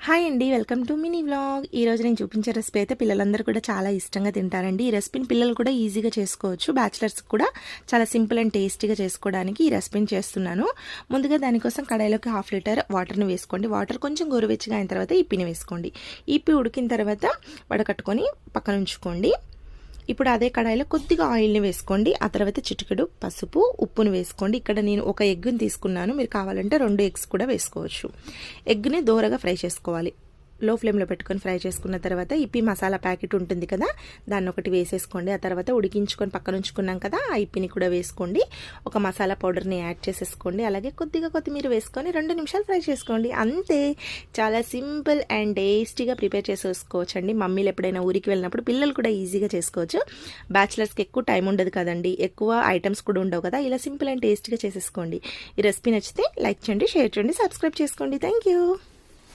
Hi అండి, welcome to mini vlog. ఈరోజు నేను చూపించే రెసిపీ అయితే పిల్లలందరూ కూడా చాలా ఇష్టంగా తింటారండి. ఈ రెసిపీని పిల్లలు కూడా ఈజీగా చేసుకోవచ్చు. బ్యాచిలర్స్ కూడా చాలా సింపుల్ అండ్ టేస్టీగా చేసుకోవడానికి ఈ రెసిపీని చేస్తున్నాను. ముందుగా దానికోసం కడాయిలోకి 1/2 లీటర్ వాటర్ని వేసుకోండి. వాటర్ కొంచెం గోరువెచ్చగా అయిన తర్వాత ఇప్పిని వేసుకోండి. ఇప్పి ఉడికిన తర్వాత వడకట్టుకొని పక్కన ఉంచుకోండి. ఇప్పుడు అదే కడాయిలో కొద్దిగా ఆయిల్ని వేసుకోండి. ఆ తర్వాత చిటికెడు పసుపు, ఉప్పును వేసుకోండి. ఇక్కడ నేను ఒక ఎగ్ని తీసుకున్నాను. మీరు కావాలంటే 2 ఎగ్స్ కూడా వేసుకోవచ్చు. ఎగ్ని దోరగా ఫ్రై చేసుకోవాలి. లో ఫ్లేమ్లో పెట్టుకొని ఫ్రై చేసుకున్న తర్వాత ఇప్పి మసాలా ప్యాకెట్ ఉంటుంది కదా, దాన్ని ఒకటి వేసేసుకోండి. ఆ తర్వాత ఉడికించుకొని పక్కన ఉంచుకున్నాం కదా, ఆ ఇప్పిని కూడా వేసుకోండి. ఒక మసాలా పౌడర్ని యాడ్ చేసేసుకోండి. అలాగే కొద్దిగా కొత్తిమీర వేసుకొని 2 నిమిషాలు ఫ్రై చేసుకోండి. అంతే, చాలా సింపుల్ అండ్ టేస్టీగా ప్రిపేర్ చేసేసుకోవచ్చండి. మమ్మీలు ఎప్పుడైనా ఊరికి వెళ్ళినప్పుడు పిల్లలు కూడా ఈజీగా చేసుకోవచ్చు. బ్యాచిలర్స్కి ఎక్కువ టైం ఉండదు కదండి, ఎక్కువ ఐటమ్స్ కూడా ఉండవు కదా. ఇలా సింపుల్ అండ్ టేస్టీగా చేసేసుకోండి. ఈ రెసిపీ నచ్చితే లైక్ చేయండి, షేర్ చేయండి, సబ్స్క్రైబ్ చేసుకోండి. Thank you.